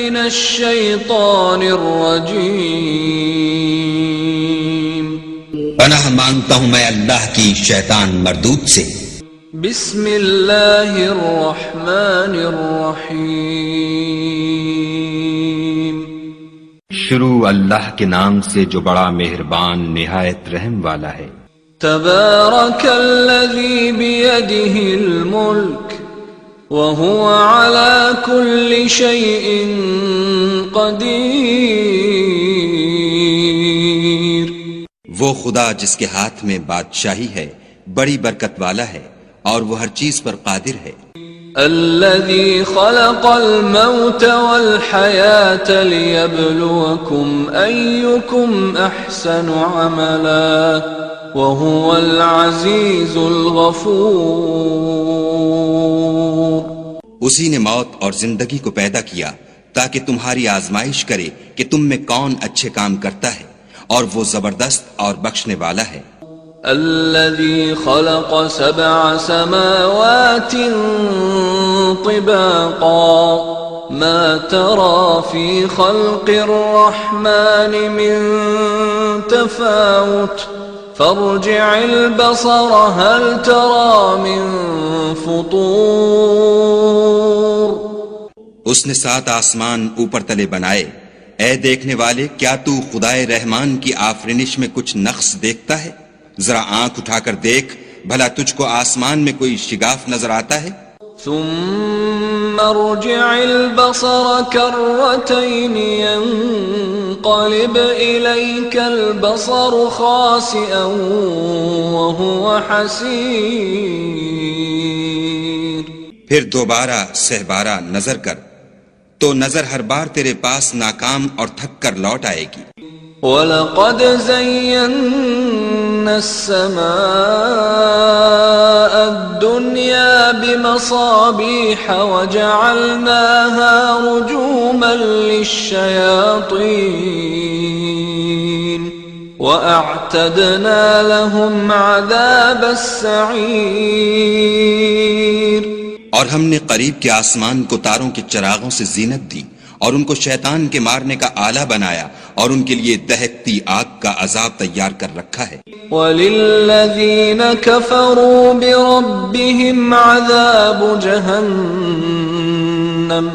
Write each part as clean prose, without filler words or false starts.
من الشیطان الرجیم پناہ مانگتا ہوں میں اللہ کی شیطان مردود سے۔ بسم اللہ الرحمن الرحیم شروع اللہ کے نام سے جو بڑا مہربان نہایت رحم والا ہے۔ تبارک الذی بیدہ الملک وهو على كل شيء قدیر، وہ خدا جس کے ہاتھ میں بادشاہی ہے بڑی برکت والا ہے اور وہ ہر چیز پر قادر ہے۔ الذي خلق الموت والحياة ليبلوكم أيكم أحسن عملا وهو العزيز الغفور۔ اسی نے موت اور زندگی کو پیدا کیا تاکہ تمہاری آزمائش کرے کہ تم میں کون اچھے کام کرتا ہے، اور وہ زبردست اور بخشنے والا ہے۔ الذي خلق 7 سماوات طباقا ما ترى في خلق الرحمن من تفاوت فارجع البصر هل ترى من فطور۔ اس نے 7 آسمان اوپر تلے بنائے، اے دیکھنے والے کیا تو خدائے رحمان کی آفرینش میں کچھ نقص دیکھتا ہے؟ ذرا آنکھ اٹھا کر دیکھ، بھلا تجھ کو آسمان میں کوئی شگاف نظر آتا ہے؟ ثم ارجع البصر كرتين ينقلب إليك البصر خاسئا وهو حسير۔ پھر دوبارہ سہبارہ نظر کر تو نظر ہر بار تیرے پاس ناکام اور تھک کر لوٹ آئے گی۔ وَلَقَدْ زَيَّنَّا السَّمَاءَ الدُّنْيَا بِمَصَابِيحَ وَجَعَلْنَاهَا رُجُومًا لِلشَّيَاطِينِ وَأَعْتَدْنَا لَهُمْ عَذَابَ السَّعِيرِ۔ اور ہم نے قریب کے آسمان کو تاروں کے چراغوں سے زینت دی اور ان کو شیطان کے مارنے کا آلہ بنایا، اور ان کے لیے دہکتی آگ کا عذاب تیار کر رکھا ہے۔ وَلِلَّذِينَ كَفَرُوا بِرَبِّهِمْ عَذَابُ جَهَنَّمَ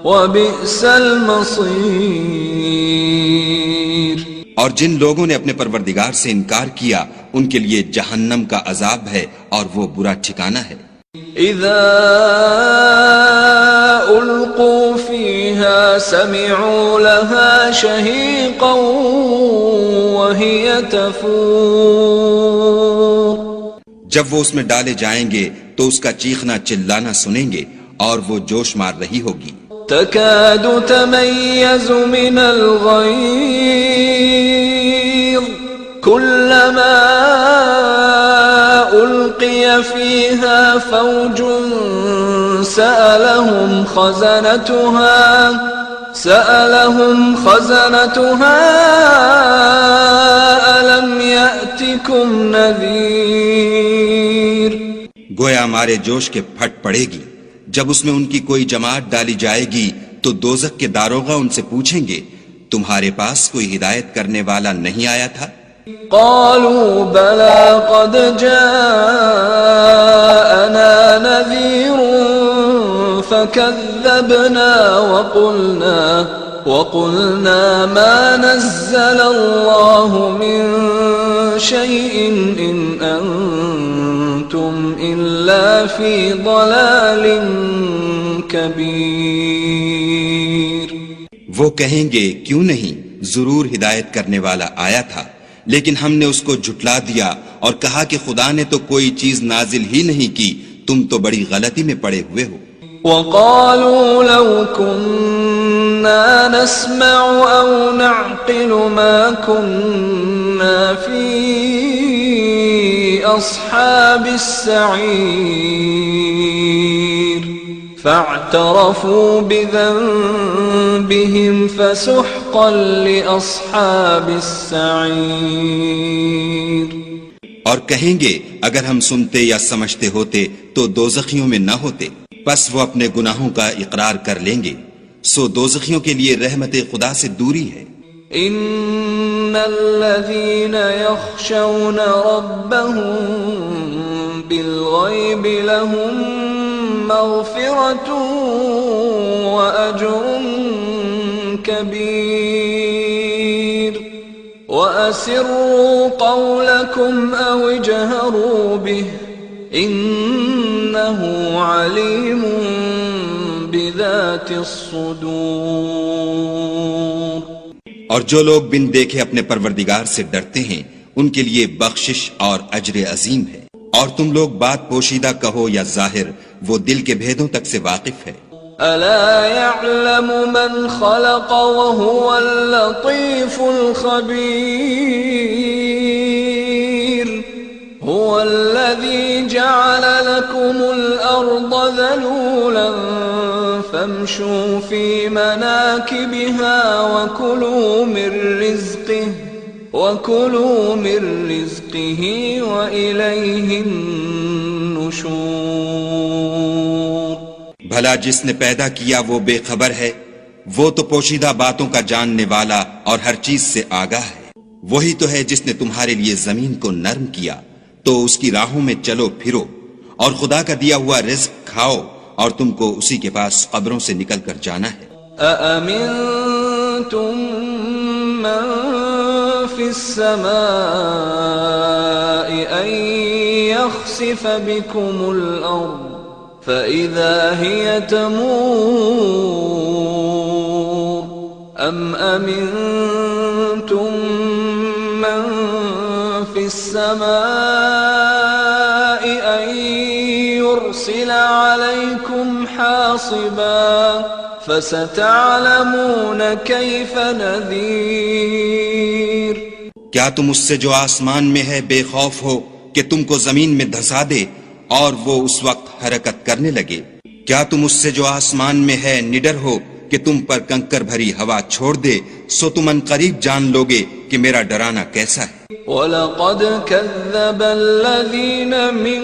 وَبِئْسَ الْمَصِيرُ۔ اور جن لوگوں نے اپنے پروردگار سے انکار کیا ان کے لیے جہنم کا عذاب ہے اور وہ برا ٹھکانہ ہے۔ اذا القوا فيها سمعوا لها شهيقا وهي تفور۔ جب وہ اس میں ڈالے جائیں گے تو اس کا چیخنا چلانا سنیں گے اور وہ جوش مار رہی ہوگی۔ تكاد تميز من الغيظ كلما ألقي فيها فوج سألهم خزنتها ألم يأتكم نذير۔ گویا مارے جوش کے پھٹ پڑے گی، جب اس میں ان کی کوئی جماعت ڈالی جائے گی تو دوزخ کے داروغہ ان سے پوچھیں گے تمہارے پاس کوئی ہدایت کرنے والا نہیں آیا تھا؟ قالوا بلى قد جاءنا نذير فكذبنا وقلنا ما نزل الله من شيء إن أنتم إلا في ضلال كبير۔ وہ کہیں گے کیوں نہیں، ضرور ہدایت کرنے والا آیا تھا، لیکن ہم نے اس کو جھٹلا دیا اور کہا کہ خدا نے تو کوئی چیز نازل ہی نہیں کی، تم تو بڑی غلطی میں پڑے ہوئے ہو۔ وَقَالُوا لَوْ كُنَّا نَسْمَعُ أَوْ نَعْقِلُ مَا كُنَّا فِي أَصْحَابِ السَّعِيرِ فَاعْتَرَفُوا بِذَنبِهِمْ فَسُحْقًا لِأَصْحَابِ السَّعِيرِ۔ اور کہیں گے اگر ہم سنتے یا سمجھتے ہوتے تو دوزخیوں میں نہ ہوتے، پس وہ اپنے گناہوں کا اقرار کر لیں گے، سو دوزخیوں کے لیے رحمت خدا سے دوری ہے۔ ان الذين يخشون ربهم بالغيب لهم مغفرة وأجر كبير وأسروا قولكم أو اجهروا به إنه عليم بذات الصدور۔ اور جو لوگ بن دیکھے اپنے پروردگار سے ڈرتے ہیں ان کے لیے بخشش اور اجر عظیم ہے۔ اور تم لوگ بات پوشیدہ کہو یا ظاہر، وہ دل کے بھیدوں تک سے واقف ہے۔ ألا يعلم من خلق وهو اللطيف الخبير هو الذي جعل لكم الأرض ذلولا فامشوا في مناكبها وكلوا من رزقه وإليه النشور۔ بھلا جس نے پیدا کیا وہ بے خبر ہے، وہ تو پوشیدہ باتوں کا جاننے والا اور ہر چیز سے آگاہ ہے۔ وہی تو ہے جس نے تمہارے لیے زمین کو نرم کیا تو اس کی راہوں میں چلو پھرو، اور خدا کا دیا ہوا رزق کھاؤ، اور تم کو اسی کے پاس قبروں سے نکل کر جانا ہے۔ أأمنتم من في السماء أن يخسف بكم الأرض فإذا هي تمور أم أمنتم من في السماء أن يرسل عليكم حاصبا فستعلمون كيف نذير۔ کیا تم اس سے جو آسمان میں ہے بے خوف ہو کہ تم کو زمین میں دھسا دے اور وہ اس وقت حرکت کرنے لگے؟ کیا تم اس سے جو آسمان میں ہے نڈر ہو کہ تم پر کنکر بھری ہوا چھوڑ دے؟ سو تم ان قریب جان لوگے کہ میرا ڈرانا کیسا ہے۔ وَلَقَدْ كَذَّبَ الَّذِينَ مِن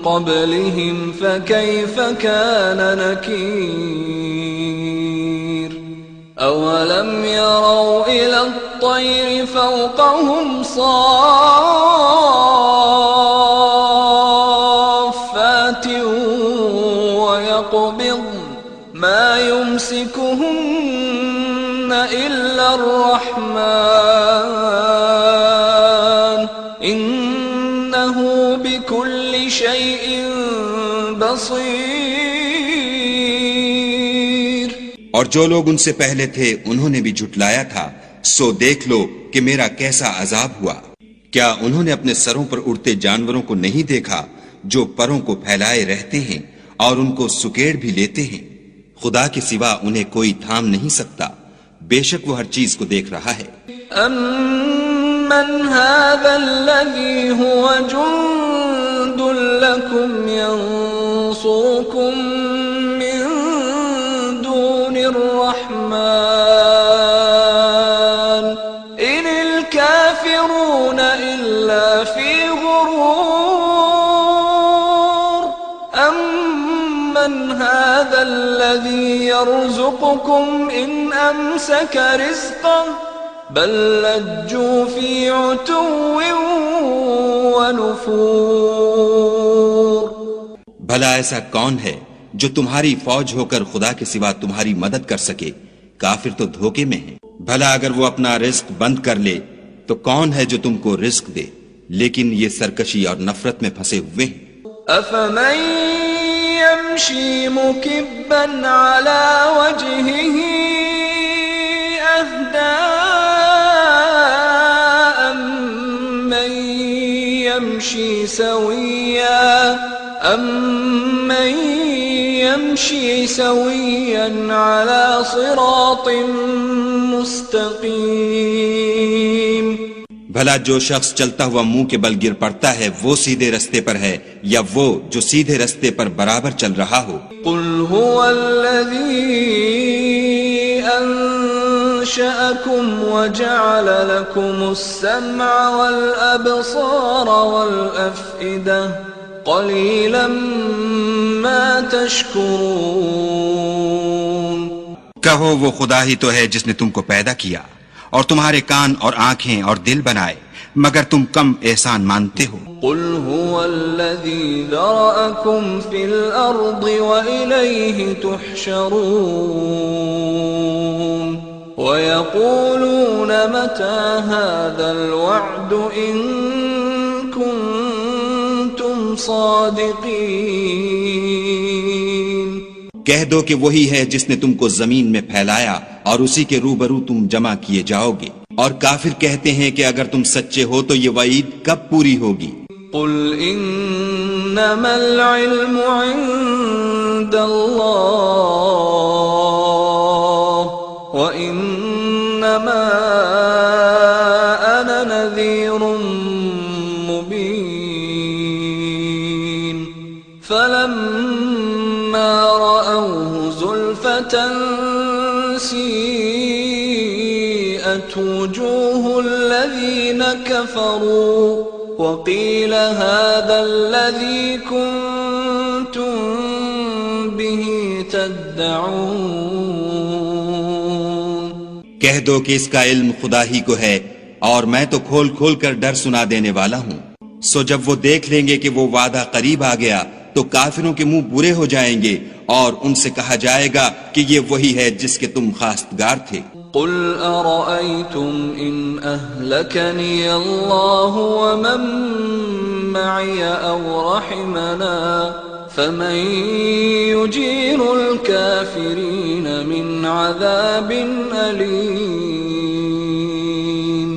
قَبْلِهِمْ فَكَيْفَ كَانَ نَكِيرِ أَوَلَمْ يَرَوْا إِلَى الطَّيْرِ فَوْقَهُمْ صَافَّاتٍ وَيَقْبِضْنَ مَا يُمْسِكُهُنَّ إِلَّا الرَّحْمَنُ إِنَّهُ بِكُلِّ شَيْءٍ بَصِيرٌ۔ اور جو لوگ ان سے پہلے تھے انہوں نے بھی جھٹلایا تھا، سو دیکھ لو کہ میرا کیسا عذاب ہوا۔ کیا انہوں نے اپنے سروں پر اڑتے جانوروں کو نہیں دیکھا جو پروں کو پھیلائے رہتے ہیں اور ان کو سکیڑ بھی لیتے ہیں؟ خدا کے سوا انہیں کوئی تھام نہیں سکتا، بے شک وہ ہر چیز کو دیکھ رہا ہے۔ أَمَّنْ هَذَا الَّذِي هُوَ جُنْدٌ لَكُمْ يَنْصُرُكُمْ مِنْ دُونِ الرَّحْمَنِ إِنِ الْكَافِرُونَ إِلَّا فِي غُرُورٍ أَمَّنْ هَذَا الَّذِي يَرْزُقُكُمْ إِنْ أَمْسَكَ رِزْقَهُ بل لجوا في عتو ونفور۔ بھلا ایسا کون ہے جو تمہاری فوج ہو کر خدا کے سوا تمہاری مدد کر سکے؟ کافر تو دھوکے میں ہیں۔ بھلا اگر وہ اپنا رزق بند کر لے تو کون ہے جو تم کو رزق دے؟ لیکن یہ سرکشی اور نفرت میں پھنسے ہوئے ہیں۔ أفمن يمشي مكبا على وجهه أهدى أمن يمشي سويا على صراط مستقيم۔ بھلا جو شخص چلتا ہوا منہ کے بل گر پڑتا ہے وہ سیدھے رستے پر ہے یا وہ جو سیدھے رستے پر برابر چل رہا ہو؟ قل هو الذي أنشأكم وجعل لكم السمع والأبصار والأفئدة قليلا ما تشكرون۔ کہو وہ خدا ہی تو ہے جس نے تم کو پیدا کیا اور تمہارے کان اور آنکھیں اور دل بنائے، مگر تم کم احسان مانتے ہو۔ قل هو الذي ذرأكم في الأرض وإليه تحشرون ويقولون متى هذا الوعد إن كنتم صادقين۔ کہہ دو کہ وہی ہے جس نے تم کو زمین میں پھیلایا اور اسی کے روبرو تم جمع کیے جاؤ گے، اور کافر کہتے ہیں کہ اگر تم سچے ہو تو یہ وعید کب پوری ہوگی؟ قل انما العلم عند اللہ وانما انا نذیر مبین فلما رأوه زلفة سیئت وجوه الذین کفروا وقیل هذا الذی کنتم به تدعون۔ کہہ دو کہ اس کا علم خدا ہی کو ہے اور میں تو کھول کھول کر ڈر سنا دینے والا ہوں۔ سو جب وہ دیکھ لیں گے کہ وہ وعدہ قریب آ گیا تو کافروں کے منہ برے ہو جائیں گے اور ان سے کہا جائے گا کہ یہ وہی ہے جس کے تم خواستگار تھے۔ قل ارأيتم ان اهلكني الله ومن معي او رحمنا فمن يجير الكافرين من عذاب أليم۔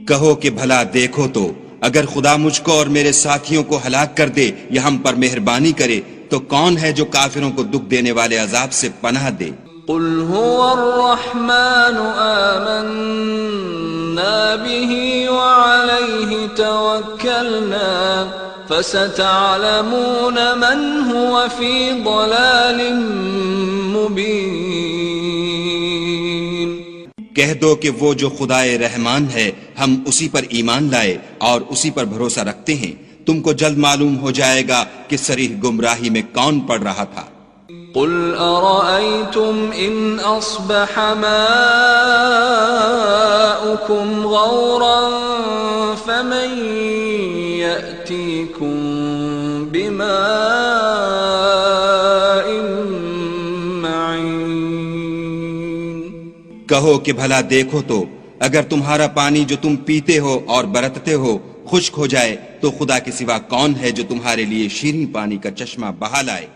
کہو کہ بھلا دیکھو تو اگر خدا مجھ کو اور میرے ساتھیوں کو ہلاک کر دے یا ہم پر مہربانی کرے تو کون ہے جو کافروں کو دکھ دینے والے عذاب سے پناہ دے؟ قل هو الرحمن آمنا به وعليه توكلنا فستعلمون من هو في ضلال مبين۔ کہہ دو کہ وہ جو خدائے رحمان ہے ہم اسی پر ایمان لائے اور اسی پر بھروسہ رکھتے ہیں، تم کو جلد معلوم ہو جائے گا کہ صریح گمراہی میں کون پڑ رہا تھا۔ قل ارأيتم ان اصبح ماؤكم غورا فمن يأتيكم بماء معين۔ کہو کہ بھلا دیکھو تو اگر تمہارا پانی جو تم پیتے ہو اور برتتے ہو خشک ہو جائے تو خدا کے سوا کون ہے جو تمہارے لیے شیریں پانی کا چشمہ بہا لائے؟